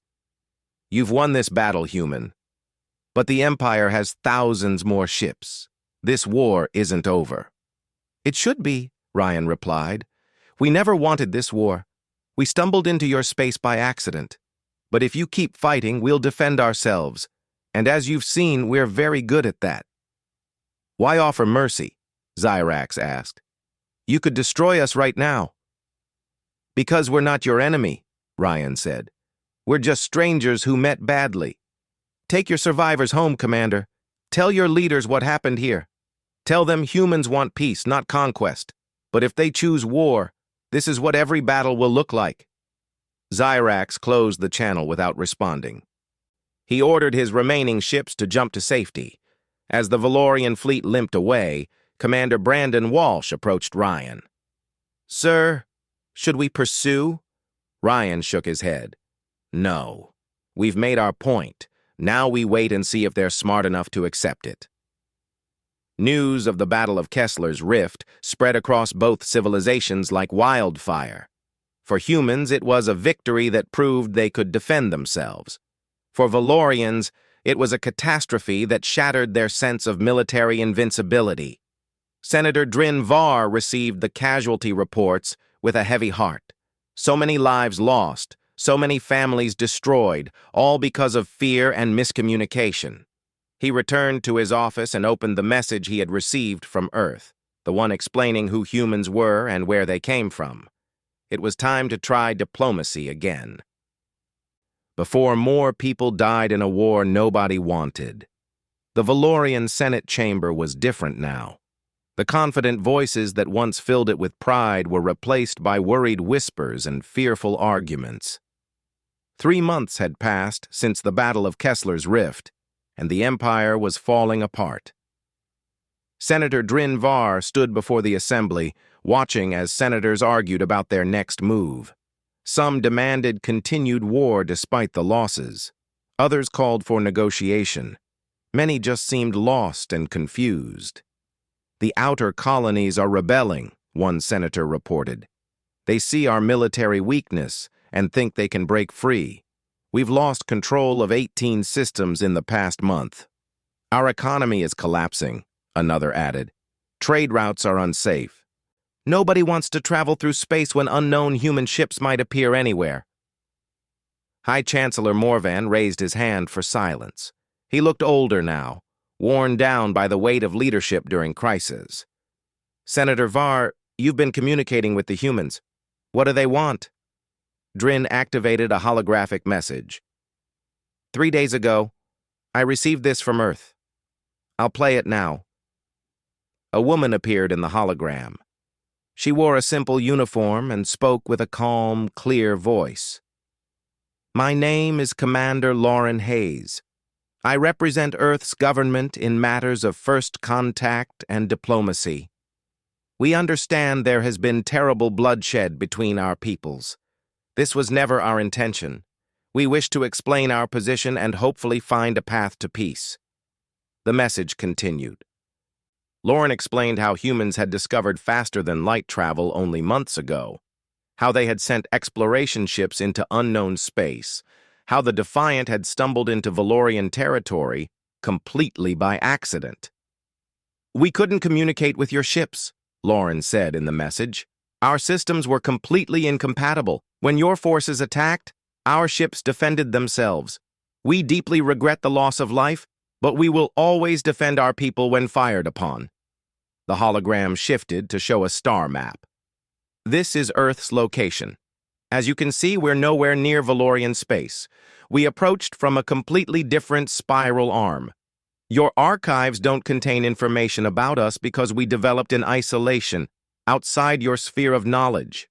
[SPEAKER 1] "You've won this battle, human. But the Empire has thousands more ships. This war isn't over." "It should be," Ryan replied. "We never wanted this war. We stumbled into your space by accident. But if you keep fighting, we'll defend ourselves. And as you've seen, we're very good at that." "Why offer mercy?" Xyrax asked. "You could destroy us right now." "Because we're not your enemy," Ryan said. "We're just strangers who met badly. Take your survivors home, Commander. Tell your leaders what happened here. Tell them humans want peace, not conquest. But if they choose war, this is what every battle will look like." Xyrax closed the channel without responding. He ordered his remaining ships to jump to safety. As the Valorian fleet limped away, Commander Brandon Walsh approached Ryan. "Sir, should we pursue?" Ryan shook his head. "No. We've made our point. Now we wait and see if they're smart enough to accept it." News of the Battle of Kessler's Rift spread across both civilizations like wildfire. For humans, it was a victory that proved they could defend themselves. For Valorians, it was a catastrophe that shattered their sense of military invincibility. Senator Drin Var received the casualty reports with a heavy heart. So many lives lost, so many families destroyed, all because of fear and miscommunication. He returned to his office and opened the message he had received from Earth, the one explaining who humans were and where they came from. It was time to try diplomacy again. Before more people died in a war nobody wanted. The Valorian Senate chamber was different now. The confident voices that once filled it with pride were replaced by worried whispers and fearful arguments. 3 months had passed since the Battle of Kessler's Rift, and the Empire was falling apart. Senator Drin Var stood before the assembly, watching as senators argued about their next move. Some demanded continued war despite the losses. Others called for negotiation. Many just seemed lost and confused. "The outer colonies are rebelling," one senator reported. "They see our military weakness and think they can break free. We've lost control of 18 systems in the past month. Our economy is collapsing," another added. "Trade routes are unsafe. Nobody wants to travel through space when unknown human ships might appear anywhere." High Chancellor Morvan raised his hand for silence. He looked older now, worn down by the weight of leadership during crises. "Senator Var, you've been communicating with the humans. What do they want?" Drin activated a holographic message. "3 days ago, I received this from Earth. I'll play it now." A woman appeared in the hologram. She wore a simple uniform and spoke with a calm, clear voice. "My name is Commander Lauren Hayes. I represent Earth's government in matters of first contact and diplomacy. We understand there has been terrible bloodshed between our peoples. This was never our intention. We wish to explain our position and hopefully find a path to peace." The message continued. Lauren explained how humans had discovered faster-than-light travel only months ago, how they had sent exploration ships into unknown space, how the Defiant had stumbled into Valorian territory completely by accident. "We couldn't communicate with your ships," Lauren said in the message. "Our systems were completely incompatible. When your forces attacked, our ships defended themselves. We deeply regret the loss of life, but we will always defend our people when fired upon." The hologram shifted to show a star map. "This is Earth's location. As you can see, we're nowhere near Valorian space. We approached from a completely different spiral arm. Your archives don't contain information about us because we developed in isolation, outside your sphere of knowledge."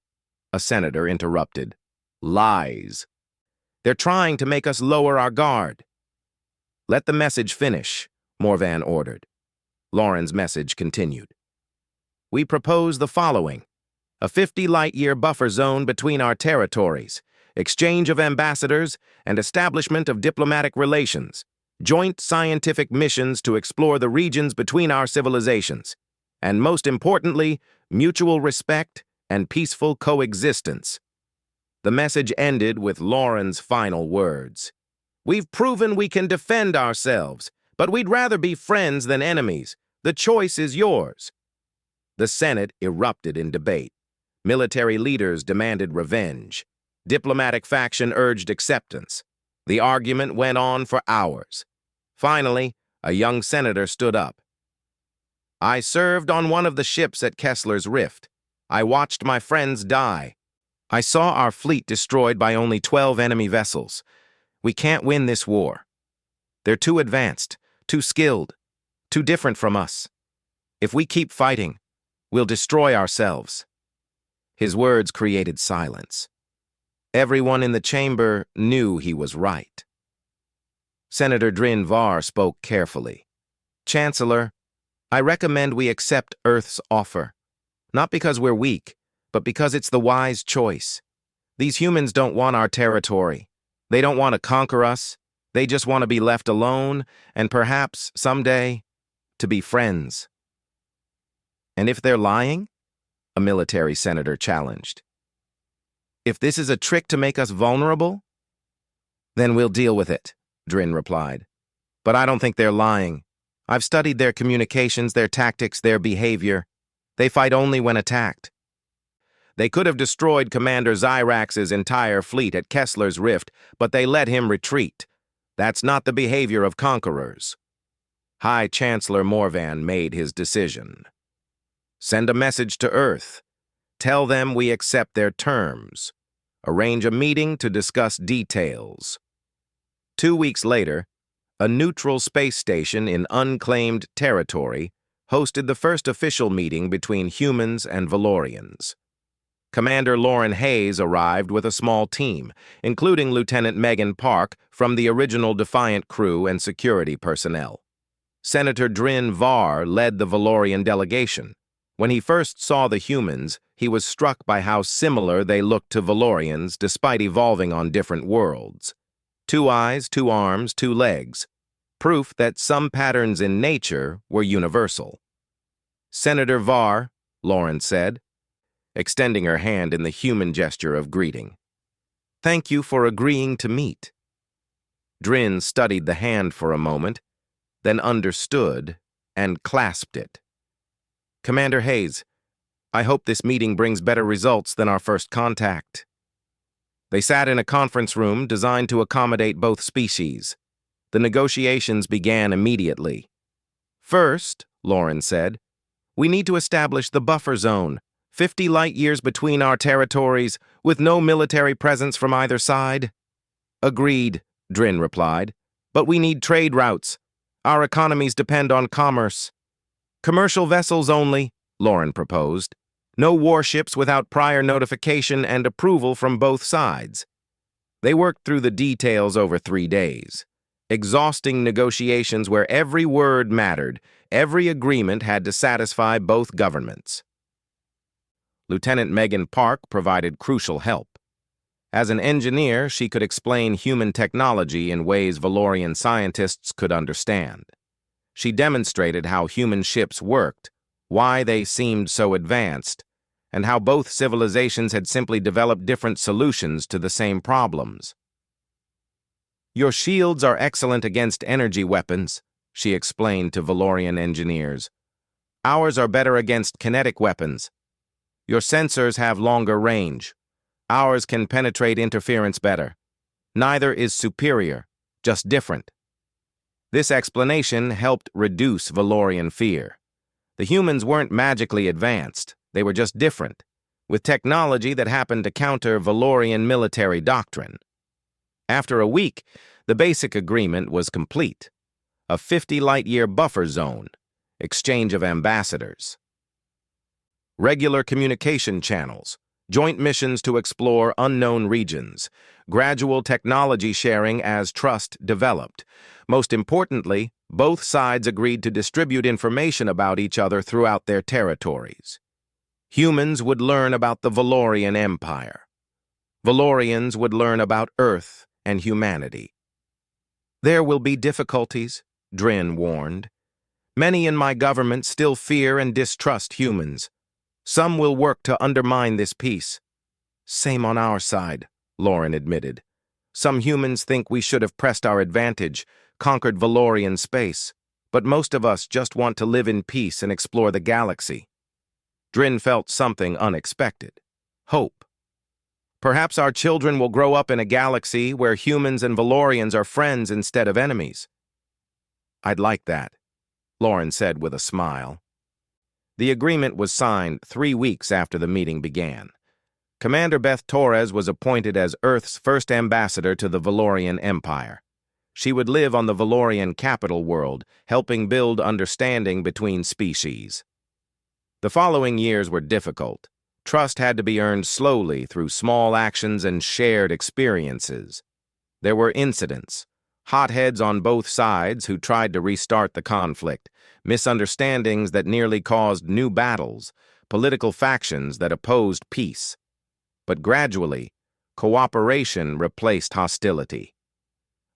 [SPEAKER 1] A senator interrupted. "Lies. They're trying to make us lower our guard." "Let the message finish," Morvan ordered. Lauren's message continued. "We propose the following: a 50-light-year buffer zone between our territories, exchange of ambassadors, and establishment of diplomatic relations, joint scientific missions to explore the regions between our civilizations, and most importantly, mutual respect and peaceful coexistence." The message ended with Lauren's final words. "We've proven we can defend ourselves, but we'd rather be friends than enemies. The choice is yours." The Senate erupted in debate. Military leaders demanded revenge. Diplomatic faction urged acceptance. The argument went on for hours. Finally, a young senator stood up. "I served on one of the ships at Kessler's Rift. I watched my friends die. I saw our fleet destroyed by only 12 enemy vessels. We can't win this war. They're too advanced, too skilled, too different from us. If we keep fighting, we'll destroy ourselves." His words created silence. Everyone in the chamber knew he was right. Senator Drin Var spoke carefully. "Chancellor, I recommend we accept Earth's offer. Not because we're weak, but because it's the wise choice. These humans don't want our territory. They don't want to conquer us. They just want to be left alone, and perhaps, someday, to be friends." "And if they're lying?" a military senator challenged. "If this is a trick to make us vulnerable?" "Then we'll deal with it," Drin replied. "But I don't think they're lying. I've studied their communications, their tactics, their behavior. They fight only when attacked. They could have destroyed Commander Zyrax's entire fleet at Kessler's Rift, but they let him retreat. That's not the behavior of conquerors." High Chancellor Morvan made his decision. "Send a message to Earth. Tell them we accept their terms. Arrange a meeting to discuss details." 2 weeks later, a neutral space station in unclaimed territory hosted the first official meeting between humans and Valorians. Commander Lauren Hayes arrived with a small team, including Lieutenant Megan Park from the original Defiant crew and security personnel. Senator Drin Var led the Valorian delegation. When he first saw the humans, he was struck by how similar they looked to Valorians despite evolving on different worlds. 2 eyes, 2 arms, 2 legs. Proof that some patterns in nature were universal. "Senator Var," Lauren said, extending her hand in the human gesture of greeting. "Thank you for agreeing to meet." Drin studied the hand for a moment, then understood and clasped it. "Commander Hayes, I hope this meeting brings better results than our first contact." They sat in a conference room designed to accommodate both species. The negotiations began immediately. "First," Lauren said, "we need to establish the buffer zone, 50 light-years between our territories, with no military presence from either side." "Agreed," Drin replied, "but we need trade routes. Our economies depend on commerce." "Commercial vessels only," Lauren proposed. "No warships without prior notification and approval from both sides." They worked through the details over 3 days. Exhausting negotiations where every word mattered, every agreement had to satisfy both governments. Lieutenant Megan Park provided crucial help. As an engineer, she could explain human technology in ways Valorian scientists could understand. She demonstrated how human ships worked, why they seemed so advanced, and how both civilizations had simply developed different solutions to the same problems. "Your shields are excellent against energy weapons," she explained to Valorian engineers. "Ours are better against kinetic weapons. Your sensors have longer range. Ours can penetrate interference better. Neither is superior, just different." This explanation helped reduce Valorian fear. The humans weren't magically advanced, they were just different, with technology that happened to counter Valorian military doctrine. After a week, the basic agreement was complete. A 50 light-year buffer zone, exchange of ambassadors. Regular communication channels, joint missions to explore unknown regions, gradual technology sharing as trust developed. Most importantly, both sides agreed to distribute information about each other throughout their territories. Humans would learn about the Valorian Empire. Valorians would learn about Earth and humanity. "There will be difficulties," Drin warned. "Many in my government still fear and distrust humans. Some will work to undermine this peace." "Same on our side," Lauren admitted. "Some humans think we should have pressed our advantage, conquered Valorian space, but most of us just want to live in peace and explore the galaxy." Drin felt something unexpected. Hope. "Perhaps our children will grow up in a galaxy where humans and Valorians are friends instead of enemies." "I'd like that," Lauren said with a smile. The agreement was signed 3 weeks after the meeting began. Commander Beth Torres was appointed as Earth's first ambassador to the Valorian Empire. She would live on the Valorian capital world, helping build understanding between species. The following years were difficult. Trust had to be earned slowly through small actions and shared experiences. There were incidents, hotheads on both sides who tried to restart the conflict, misunderstandings that nearly caused new battles, political factions that opposed peace. But gradually, cooperation replaced hostility.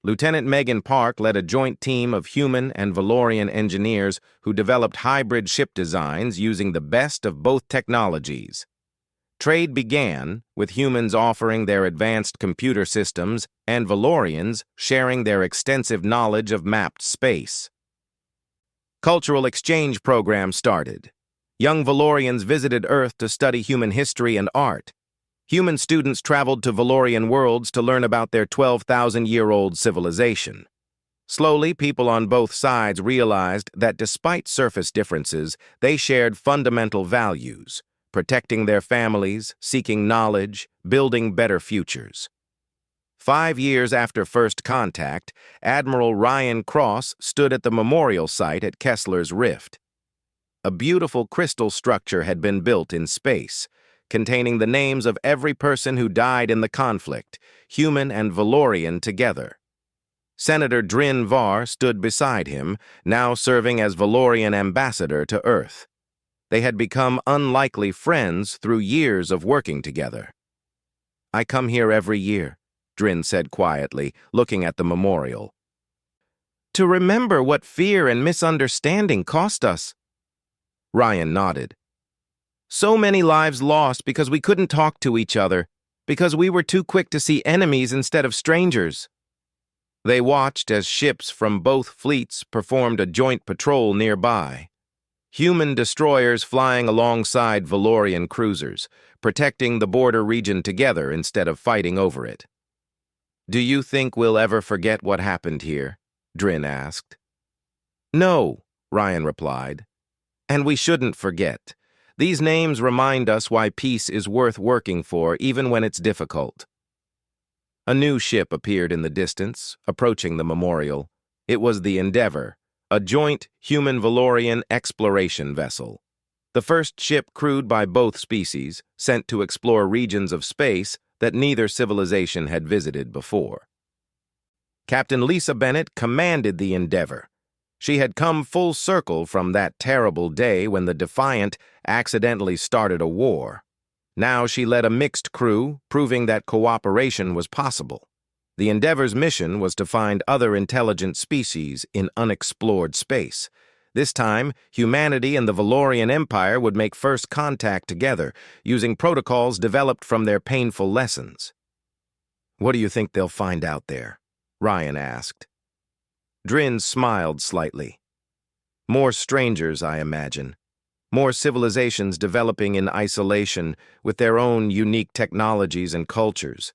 [SPEAKER 1] Lieutenant Megan Park led a joint team of human and Valorian engineers who developed hybrid ship designs using the best of both technologies. Trade began, with humans offering their advanced computer systems and Valorians sharing their extensive knowledge of mapped space. Cultural exchange programs started. Young Valorians visited Earth to study human history and art. Human students traveled to Valorian worlds to learn about their 12,000-year-old civilization. Slowly, people on both sides realized that despite surface differences, they shared fundamental values: protecting their families, seeking knowledge, building better futures. 5 years after first contact, Admiral Ryan Cross stood at the memorial site at Kessler's Rift. A beautiful crystal structure had been built in space, containing the names of every person who died in the conflict, human and Valorian together. Senator Drin Var stood beside him, now serving as Valorian ambassador to Earth. They had become unlikely friends through years of working together. "I come here every year," Drin said quietly, looking at the memorial. "To remember what fear and misunderstanding cost us." Ryan nodded. "So many lives lost because we couldn't talk to each other, because we were too quick to see enemies instead of strangers." They watched as ships from both fleets performed a joint patrol nearby. Human destroyers flying alongside Valorian cruisers, protecting the border region together instead of fighting over it. "Do you think we'll ever forget what happened here?" Drin asked. "No," Ryan replied. "And we shouldn't forget. These names remind us why peace is worth working for even when it's difficult." A new ship appeared in the distance, approaching the memorial. It was the Endeavor, a joint human-Valorian exploration vessel. The first ship crewed by both species, sent to explore regions of space that neither civilization had visited before. Captain Lisa Bennett commanded the Endeavor. She had come full circle from that terrible day when the Defiant accidentally started a war. Now she led a mixed crew, proving that cooperation was possible. The Endeavor's mission was to find other intelligent species in unexplored space. This time, humanity and the Valorian Empire would make first contact together, using protocols developed from their painful lessons. "What do you think they'll find out there?" Ryan asked. Drin smiled slightly. "More strangers, I imagine. More civilizations developing in isolation with their own unique technologies and cultures.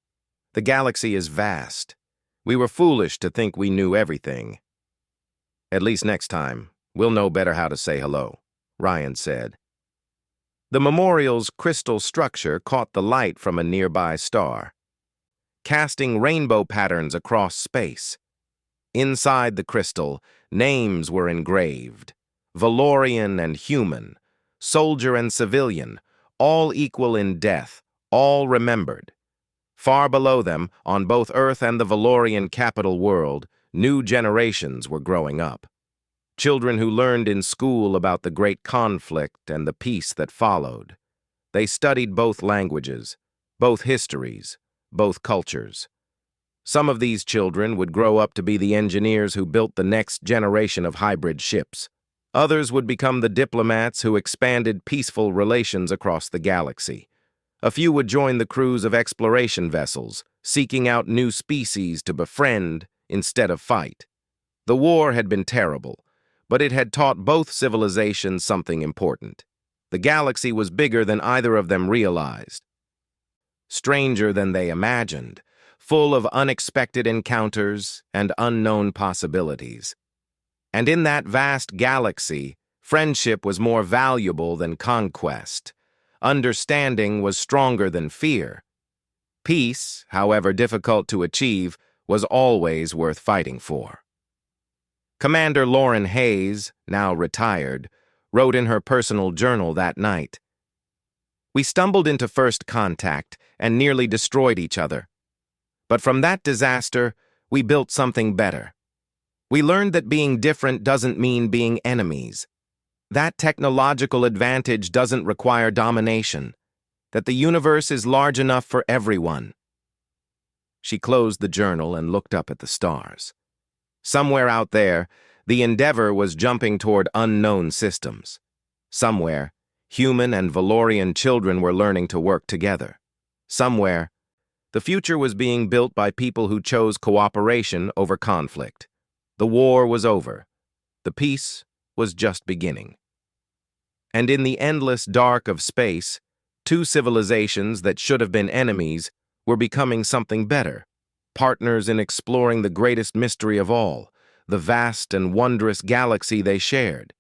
[SPEAKER 1] The galaxy is vast. We were foolish to think we knew everything." "At least next time, we'll know better how to say hello," Ryan said. The memorial's crystal structure caught the light from a nearby star, casting rainbow patterns across space. Inside the crystal, names were engraved: Valorian and human, soldier and civilian, all equal in death, all remembered. Far below them, on both Earth and the Valorian capital world, new generations were growing up. Children who learned in school about the great conflict and the peace that followed. They studied both languages, both histories, both cultures. Some of these children would grow up to be the engineers who built the next generation of hybrid ships. Others would become the diplomats who expanded peaceful relations across the galaxy. A few would join the crews of exploration vessels, seeking out new species to befriend instead of fight. The war had been terrible, but it had taught both civilizations something important. The galaxy was bigger than either of them realized, stranger than they imagined, full of unexpected encounters and unknown possibilities. And in that vast galaxy, friendship was more valuable than conquest. Understanding was stronger than fear. Peace, however difficult to achieve, was always worth fighting for. Commander Lauren Hayes, now retired, wrote in her personal journal that night, "We stumbled into first contact and nearly destroyed each other. But from that disaster, we built something better. We learned that being different doesn't mean being enemies. That technological advantage doesn't require domination. That the universe is large enough for everyone." She closed the journal and looked up at the stars. Somewhere out there, the Endeavor was jumping toward unknown systems. Somewhere, human and Valorian children were learning to work together. Somewhere, the future was being built by people who chose cooperation over conflict. The war was over. The peace was just beginning. And in the endless dark of space, two civilizations that should have been enemies were becoming something better, partners in exploring the greatest mystery of all, the vast and wondrous galaxy they shared.